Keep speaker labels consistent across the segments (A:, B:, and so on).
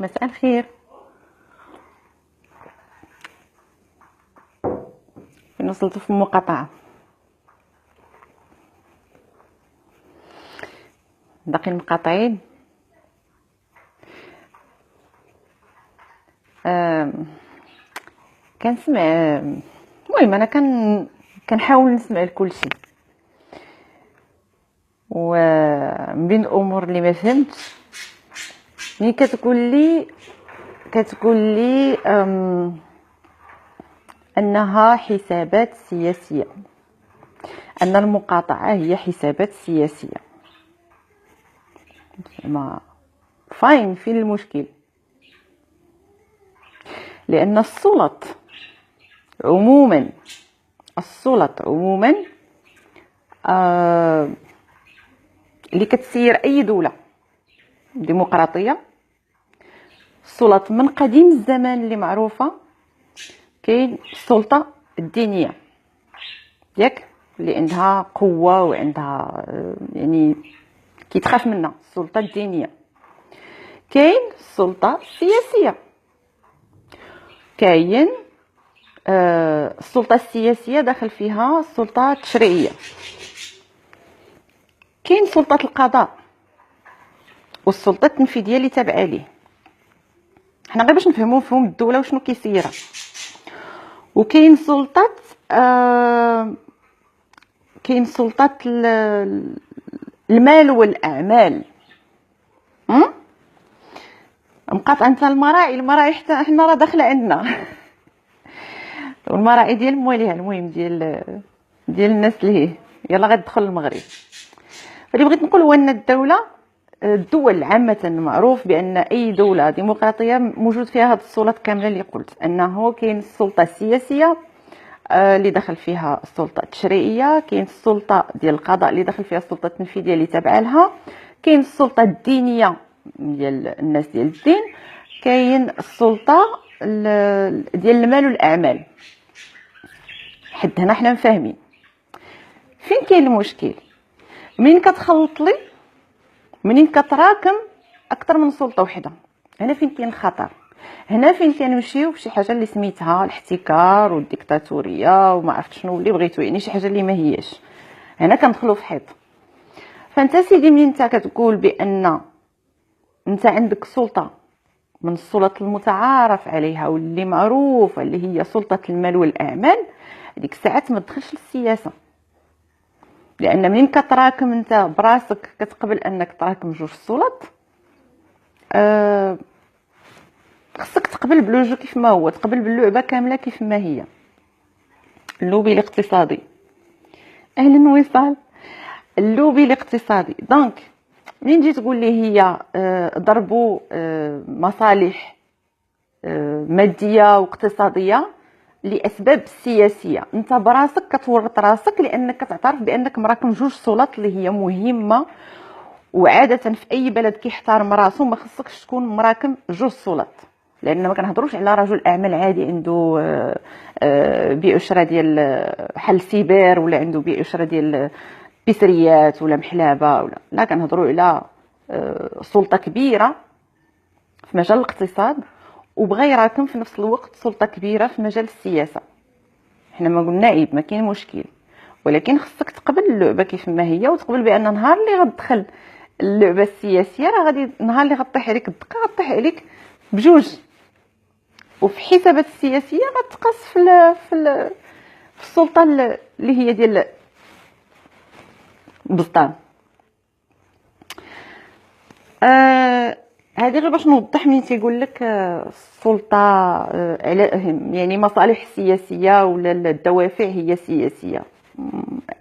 A: مساء الخير. فين وصلتوا في المقاطعة؟ باقي المقاطعين. كنسمع. المهم انا كنحاول نسمع لكل شيء، ومن بين الامور اللي ما فهمتش ملي كتقول لي انها حسابات سياسيه، ان المقاطعه هي حسابات سياسيه. ما فاين فين المشكل؟ لان السلط عموما اللي كتسير اي دوله ديمقراطيه، السلط من قديم الزمان اللي معروفه كاين السلطه الدينيه ياك، اللي عندها قوه وعندها يعني كيتخاف منها، السلطه الدينيه. كاين السلطه السياسيه، كاين السلطه السياسيه داخل فيها السلطه التشريعيه، كاين سلطه القضاء والسلطه التنفيذيه اللي تابعه ليه. حنا غير باش نفهموا مفهوم الدوله وشنو كيسيرها. وكاين سلطه كاين سلطه المال والاعمال. مقاطعه انت المراعي حتى حنا راه داخله عندنا والمراعي ديال مواليها، المهم ديال الناس اللي يلا غتدخل المغرب. فاللي بغيت نقول هو ان الدول عامه معروف بان اي دوله ديمقراطيه موجود فيها هاد السلطات كامله اللي قلت، انه كاين السلطه السياسيه اللي دخل فيها السلطه التشريعيه، كاين السلطه ديال القضاء اللي دخل فيها السلطه التنفيذيه اللي تابعه لها، كاين السلطه الدينيه ديال الناس ديال الدين، كاين السلطه ديال المال والاعمال. حد هنا حنا فاهمين فين كاين المشكل؟ منين كتراكم اكثر من سلطه وحده، هنا فين كاين الخطر. هنا فين كنمشيو بشي حاجه اللي سميتها الاحتكار والديكتاتوريه وما عرفت شنو اللي بغيتو، يعني شي حاجه اللي ما هياش. هنا كندخلوا في حيط. فانت سيدي منين انت كتقول بان انت عندك سلطه من السلطات المتعارف عليها واللي معروفه اللي هي سلطه المال والاعمال، ديك الساعات ما تدخلش للسياسه. لان منين كتراكم انت براسك كتقبل انك تراكم جوج السلطات، خصك تقبل بلوجو كيف ما هو، تقبل باللعبه كامله كيف ما هي. اللوبي الاقتصادي، اهلا وسهلا. اللوبي الاقتصادي دونك منين تجي تقول لي هي ضربوا مصالح ماديه واقتصاديه لاسباب سياسيه، انت براسك كتورط راسك لانك كتعترف بانك مراكم جوج سلطات اللي هي مهمه. وعاده في اي بلد كيحترم راسو ما خصكش تكون مراكم جوج سلطات، لان ما كنهضروش على رجل اعمال عادي عنده بيع وشراء ديال حل سيبر، ولا عنده بيع وشراء ديال بيسريات ولا محلابه، ولا لا، كنهضروا على سلطه كبيره في مجال الاقتصاد وبغى يراكم في نفس الوقت سلطه كبيره في مجال السياسه. حنا ما قلنا عيب، ما كاين مشكل، ولكن خصك تقبل اللعبه كيف ما هي، وتقبل بان نهار اللي غتدخل اللعبه السياسيه راه غادي نهار اللي غطيح عليك الدقه غطيح عليك بجوج. وفي الحسابات السياسيه غتقاس في السلطه اللي هي ديال بسطام. هذه غير باش نوضح ملي تيقول لك السلطه على يعني مصالح سياسيه ولا الدوافع هي سياسيه.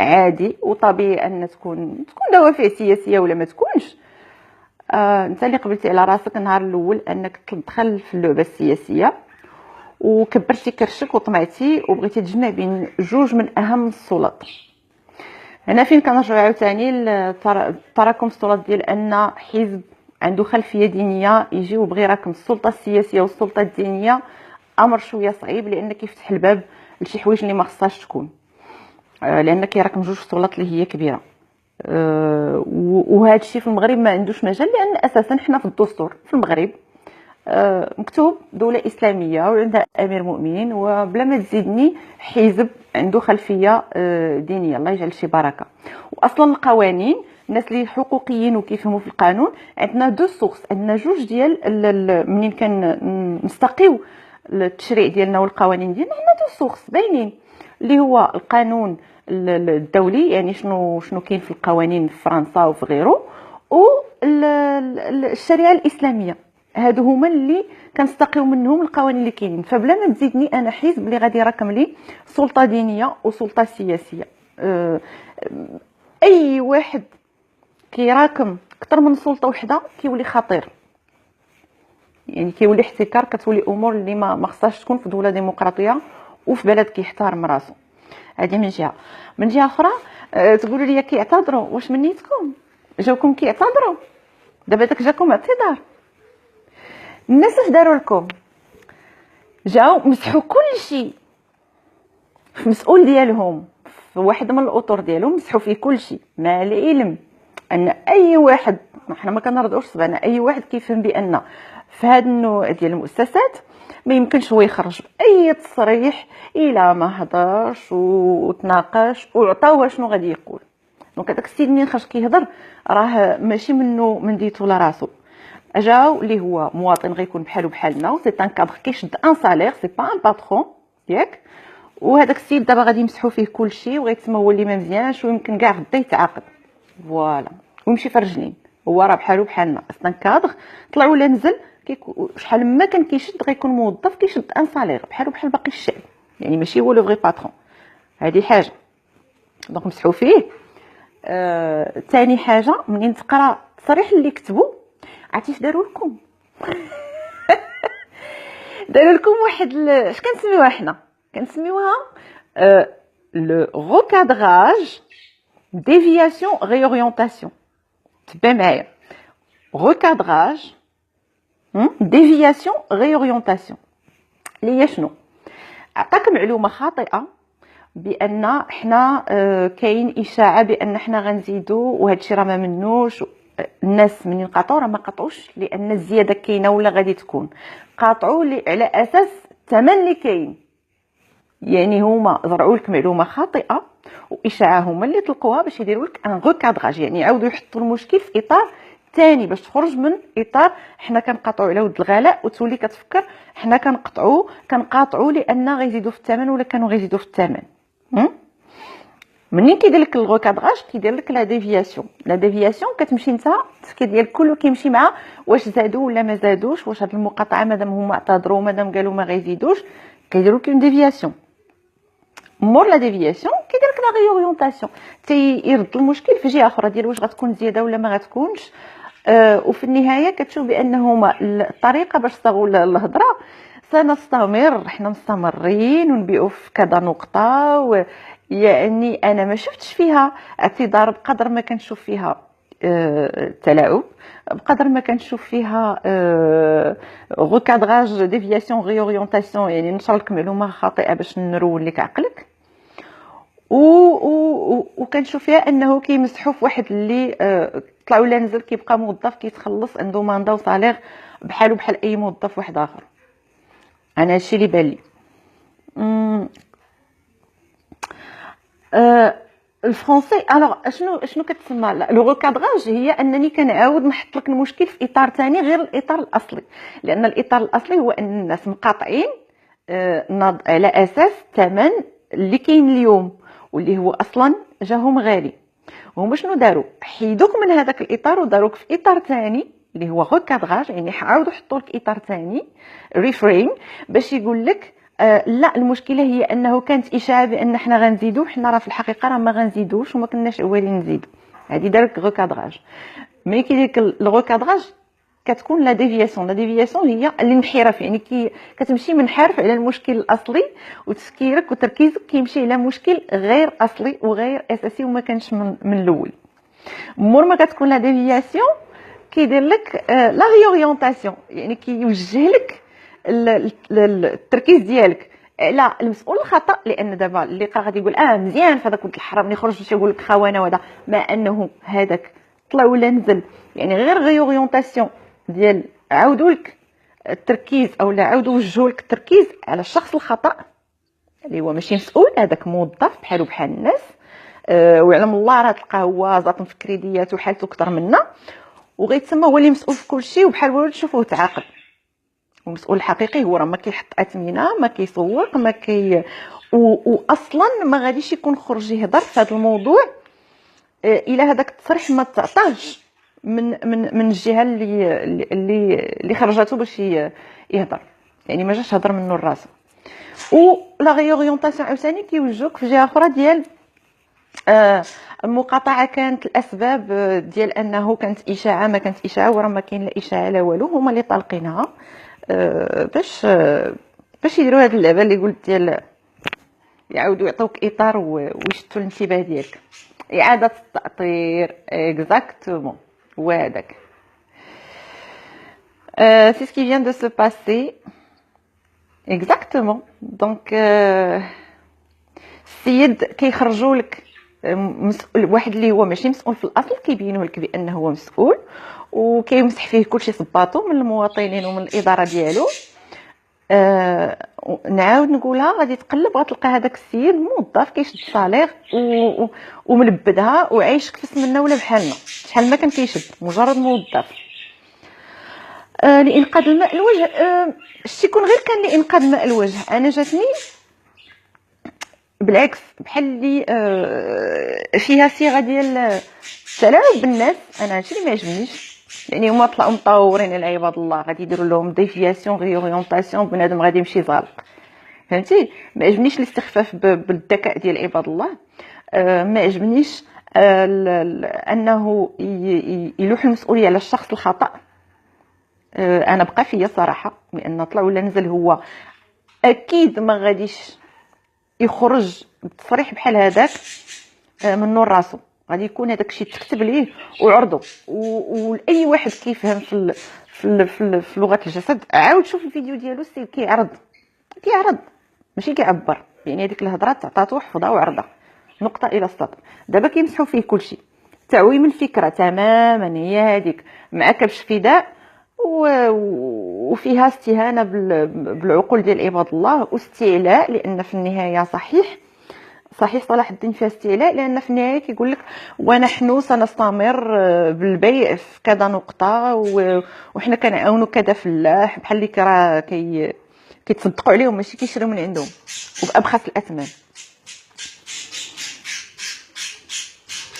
A: عادي وطبيعي ان تكون دوافع سياسيه ولا ما تكونش. انت اللي قبلتي على راسك النهار الاول انك تدخل في اللعبه السياسيه وكبرتي كرشك وطمعتي وبغيتي تجمع بين جوج من اهم السلطات. هنا فين كنرجعوا عاوتاني لتراكم السلطات، ديال ان حزب عنده خلفيه دينيه يجي وبغي يراكم السلطه السياسيه والسلطه الدينيه، امر شويه صعيب لان كيفتح الباب لشي حوايج اللي ما خصهاش تكون، لان كيراكم جوج سلطات اللي هي كبيره. وهذا الشيء في المغرب ما عندوش مجال، لان اساسا حنا في الدستور في المغرب مكتوب دوله اسلاميه وعندها امير مؤمنين، وبلا ما تزيدني حزب عنده خلفيه دينيه، الله يجعل شي بركه. واصلا القوانين، الناس اللي حقوقيين وكيفهموا في القانون، عندنا دو سورس، عندنا جوج ديال منين كان نستقيو التشريع ديالنا والقوانين ديالنا، عندنا دو سورس باينين، اللي هو القانون الدولي، يعني شنو كاين في القوانين في فرنسا وفي غيره، والشريعه الاسلاميه. هادو هما اللي كنستقيو منهم القوانين اللي كاينين. فبلا ما تزيدني انا حزب اللي غادي يراكم لي سلطه دينيه وسلطه سياسيه. اي واحد كيراكم اكثر من سلطه وحده كيولي خطير، يعني كيولي احتكار، كتولي امور اللي ما خصهاش تكون في دوله ديمقراطيه وفي بلد كيحترم راسو. هذه من جهه. من جهه اخرى تقولوا لي كيعتذروا، واش من نيتكم جاوكم كيعتذروا؟ دابا داك جاكم اعتذار. الناس اش داروا لكم؟ جاو مسحوا كل شيء في مسؤول ديالهم، في واحد من الاطر ديالهم مسحوا فيه كل شيء، مع العلم ان اي واحد، حنا ما كنرضعوش صبعنا، اي واحد كيفهم بان في هذا النوع ديال المؤسسات ما يمكنش هو يخرج باي تصريح الا ما هضرش وتناقش وعطاوه شنو غادي يقول. دونك هذاك السيد ملي خرج كيهضر راه ماشي منه من ديتو لراسو، جاو اللي هو مواطن غيكون بحالو بحالنا، سي ان كادر كيشد ان سالير، سي با ان باترون ياك. وهذاك السيد دابا غادي يمسحوا فيه كل شيء وغيتسمى هو اللي ما مزيانش، ويمكن كاع غدا يتعاقد فوالا ويمشي في رجلين. هو راه بحالو بحالنا، سي ان كادر طلع ولا نزل شحال ما كان كيشد غيكون موظف كيشد ان سالير بحالو بحال باقي الشعب، يعني ماشي هو لو فغي باترون. هذه حاجه، دونك مسحوا فيه. ثاني حاجه، منين تقرا التصريح اللي كتبوا، عرفتي اش داروا لكم؟ داروا لكم واحد اش كنسميوها حنا؟ كنسميوها لو ريكادراج ديفياسيون ريورينتاسيون. تبع معايا، ريكادراج ديفياسيون ريورينتاسيون اللي هي شنو؟ عطاك معلومه خاطئه بان حنا كاين اشاعه بان حنا غنزيدو، وهذا الشيء راه ما منوش. الناس منين قاطعوا راه ما قاطعوش لان الزياده كاينه ولا غادي تكون، قاطعوا على اساس الثمن اللي كاين. يعني هما زرعوا لك معلومه خاطئه واشاعه هما اللي طلقوها باش يديروا لك ان ريكادراج، يعني يعاودوا يحطوا المشكل في اطار ثاني باش تخرج من اطار حنا كنقاطعوا على ود الغلاء وتولي كتفكر حنا كنقاطعوا لان غيزيدوا في الثمن ولا كانوا غيزيدوا في الثمن. منين كيدير لك الريكادراج كيدير لك لا ديفياسيون. لا ديفياسيون كتمشي نتا التفكير ديال كله كيمشي مع واش زادوا ولا ما زادوش، واش هاد المقاطعه مادام هما اعتذروا مادام قالوا ما غيزيدوش كيديروا لك ديفياسيون. مور لا ديفياسيون كيدير لك لا ريورينتاسيون، تيرد المشكل في جهه اخرى ديال واش غتكون زياده ولا ما غتكونش. وفي النهايه كتشوف بانهما الطريقه باش صاغوا الهضره سنستمر، حنا مستمرين ونبيعوا في كذا نقطه. يعني انا ما شفتش فيها اعتذار بقدر ما كنشوف فيها تلاعب، بقدر ما كنشوف فيها ريكادراج ديفياسيون ريورينتاسيون، يعني نشر لك معلومه خاطئه باش نرول لك عقلك. وكنشوف فيها انه كيمسحوا في واحد اللي طلع ولا نزل كيبقى موظف كيتخلص عنده ماندا وصالير بحالو بحال اي موظف واحد اخر. انا هادشي اللي بان لي. الفرونسي الوغ شنو كتسمى لو ريكادراج؟ هي انني كنعاود نحط لك المشكل في اطار ثاني غير الاطار الاصلي، لان الاطار الاصلي هو ان الناس مقاطعين على اساس الثمن اللي كاين اليوم واللي هو اصلا جاهم غالي. وهما شنو داروا؟ حيدوك من هذاك الاطار وداروك في اطار ثاني اللي هو ريكادراج، يعني عاودوا حطوا لك اطار ثاني ريفريم باش يقول لك لا المشكله هي انه كانت اشاعه بان حنا غنزيدو، حنا راه في الحقيقه راه ما غنزيدوش وما كناش عوالين نزيدو. هذه دارك ريكادراج. ملي كيدير لك الريكادراج كتكون لا ديفياسيون. لا ديفياسيون هي الانحراف، يعني كتمشي منحرف على المشكل الاصلي وتفكيرك وتركيزك كيمشي على مشكل غير اصلي وغير اساسي وما كانش من الاول. مور ما كتكون لا ديفياسيون كيدير لك لا ريورينتاسيون، يعني كيوجه لك التركيز ديالك على المسؤول الخطا. لان دابا اللي غادي يقول مزيان فهذاك ولد الحرام اللي خرج باش يقول لك خونه وهذا، مع انه هذاك طلع ولا نزل، يعني غير ريورينتاسيون ديال عاودوا لك التركيز او لا عاودوا وجهوا لك التركيز على الشخص الخطا اللي هو ماشي مسؤول، هذاك موظف بحالو بحال الناس، ويعلم الله راه تلقاه هو زاط في كريديات وحالته اكثر منا، وغيتسمى هو اللي مسؤول في كل شيء، وبحال ولد تشوفوه تعاقب. المسؤول الحقيقي هو راه ما كيحط اثمنه، ما كيسوق، ما كي واصلا ما غاديش يكون خرج يهضر في هذا الموضوع الى هذاك التصريح ما تعطاهش من الجهه اللي خرجته باش يهضر، يعني ما جاش هضر منه الراس. ولا ريوريونطاسيون عاوتاني كيوجهوك في جهه اخرى ديال المقاطعه. كانت الاسباب ديال انه كانت اشاعه، ما كانت اشاعه وراه ما كاين لا اشاعه لا والو، هما اللي طالقينها باش يديروا هذه اللعبه اللي قلت ديال يعاودوا يعطوك اطار ويشتوا الانتباه ديالك. اعاده التاطير اكزاكتومون هو هذاك. سي سكي فيان دو سو باسي اكزاكتومون. دونك السيد كيخرجوا لك مسؤول، واحد اللي هو ماشي مسؤول في الاصل كيبينوا لك بانه هو مسؤول، وكيمسح فيه كلشي صباطو من المواطنين ومن الاداره ديالو. نعاود نقولها، غادي تقلب غتلقى هذاك السيد موظف كيشد الصالير وملبدها وعايش كفس منا ولا بحالنا، شحال ما كان كيشد مجرد موظف. لانقاذ الماء الوجه، شتي كون غير كان لانقاذ ماء الوجه، انا جاتني بالعكس بحال اللي فيها صيغه ديال التلاعب بالناس. انا هادشي اللي ما عجبنيش، يعني هما طلعوا مطورين العباد الله، غادي يديروا لهم ديفياسيون ريوريونطاسيون، بنادم غادي يمشي زالق، فهمتي؟ ما عجبنيش الاستخفاف بالذكاء ديال عباد الله. ما عجبنيش انه يلوح المسؤوليه على الشخص الخطا. انا بقى فيا صراحه، لان طلع ولا نزل هو اكيد ما غاديش يخرج بتصريح بحال هذاك من نور راسو، غادي يكون هذاك الشيء تكتب ليه وعرضه، واي واحد كيفهم في لغه الجسد. عاود شوف الفيديو ديالو، السيد كيعرض ماشي كيعبر، يعني هذيك الهضره تعطاتو حفظها وعرضها نقطه الى السطر. دابا كيمسحوا فيه كلشي، تعويم الفكره تماما هي هذيك، مع كبش فداء وفيها استهانه بالعقول ديال عباد الله واستعلاء، لان في النهايه صحيح صلاح الدين فيها استعلاء، لان في النهايه كيقول لك ونحن سنستمر بالبيع في كذا نقطه وحنا كنعاونوا كذا فلاح، بحال اللي راه كيتصدقوا عليهم ماشي كيشريو من عندهم وبابخس الاثمان.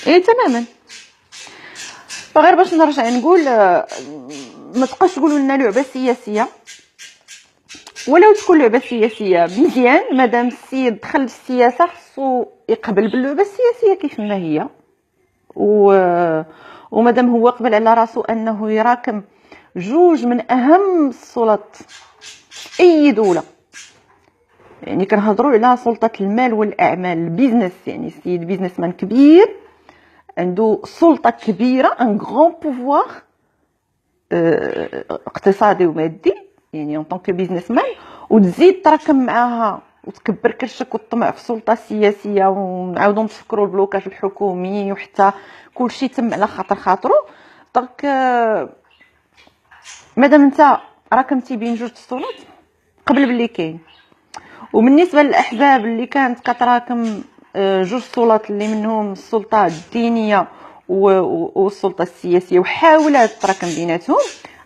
A: تماما. فغير باش نرجع نقول، ما تبقاش تقولوا لنا لعبه سياسيه، ولو تكون لعبه سياسيه مزيان، مادام السيد دخل السياسه خصو يقبل باللعبه السياسيه كيف ما هي، ومادام هو قبل على راسو انه يراكم جوج من اهم السلطات في اي دوله، يعني كنهضروا على سلطه المال والاعمال، البيزنس، يعني السيد بيزنس مان كبير عنده سلطه كبيره، ان غران بوفوار اقتصادي ومادي، يعني ان طونك بيزنس مان، وتزيد تراكم معاها وتكبر كرشك وتطمع في السلطه السياسيه، ونعاودوا نفكروا البلوكاج الحكومي وحتى كلشي تم على خاطرو. دونك مادام انت راكمتي بين جوج السلطات قبل باللي كاين. وبالنسبه للاحزاب اللي كانت كتراكم جوج سلطات اللي منهم السلطه الدينيه والسلطه السياسيه وحاولت تراكم بيناتهم،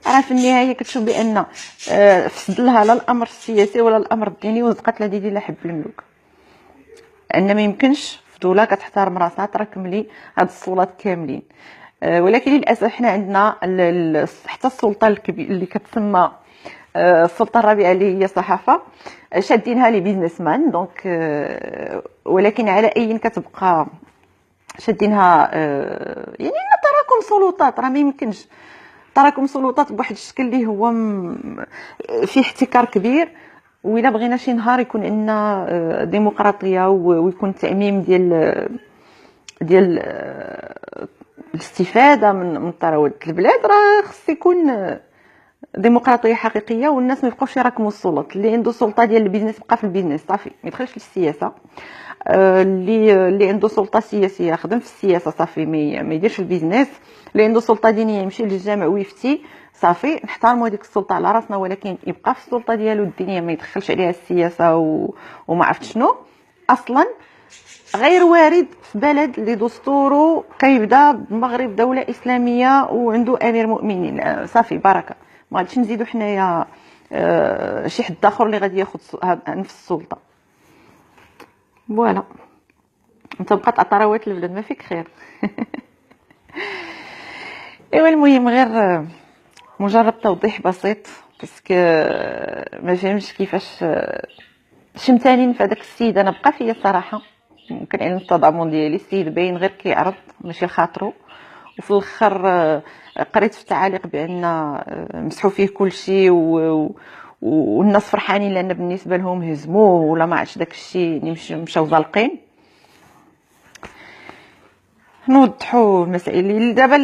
A: راه في النهايه كتشوف بان فسد لها لا الامر السياسي ولا الامر الديني، وزقت لها ديدي لحب في الملوك. ان ما يمكنش في دوله كتحترم راسها تراكم لي هاد السلطات كاملين. ولكن للاسف حنا عندنا حتى السلطه الكبيره اللي كتسمى السلطه الرابعه اللي هي الصحافه شادينها لي بيزنس مان. دونك ولكن على اي كتبقى شادينها، يعني تراكم سلطات، راه ما يمكنش تراكم سلطات بواحد الشكل اللي هو فيه احتكار كبير. وإلا بغينا شي نهار يكون عندنا ديمقراطيه ويكون التعميم ديال الاستفاده من ثروه البلاد، راه خص يكون ديمقراطيه حقيقيه، والناس ما يبقاوش يراكموا السلط. اللي عنده سلطه ديال البيزنس يبقى في البيزنس صافي، ما يدخلش للسياسه. اللي عنده سلطه سياسيه يخدم في السياسه صافي، ما يديرش البيزنس. اللي عنده سلطه دينيه يمشي للجامع ويفتي صافي، نحترموا هذيك السلطه على راسنا، ولكن يبقى في السلطه ديالو الدينيه، ما يدخلش عليها السياسه وما عرفت شنو. اصلا غير وارد في بلد اللي دستوره كيبدا بالمغرب دوله اسلاميه وعنده امير مؤمنين صافي بركه. ما غاديش نزيدوا حنايا شي حد اخر اللي غادي ياخذ نفس السلطه. فوالا، انت بقى تعطروات البلاد ما فيك خير. ايوا المهم غير مجرد توضيح بسيط، باسكو ما فهمش كيفاش شمتانين في هذاك السيد. انا بقى فيا الصراحه، ممكن علم التضامن ديالي السيد باين غير كيعرض ماشي لخاطرو. وفي الاخر قريت في التعاليق بان مسحوا فيه كل شيء والناس فرحانين لان بالنسبه لهم هزموه ولا ما عرفتش داك الشيء اللي مشاو زالقين. نوضحوا المسائل دابا.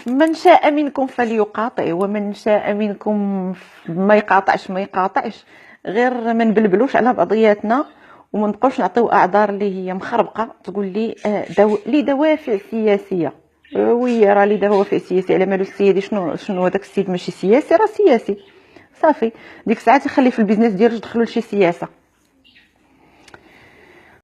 A: من شاء منكم فليقاطع، ومن شاء منكم ما يقاطعش ما يقاطعش. غير ما نبلبلوش على بعضياتنا وما نبقاوش نعطيو اعذار اللي هي مخربقه. تقول لي لي دوافع سياسيه، وي راه لي دوافع سياسيه على مالو السيدي. شنو هذاك السيد ماشي سياسي؟ راه سياسي صافي. ديك الساعات يخلي في البيزنس ديالو يدخلوا لشي سياسه.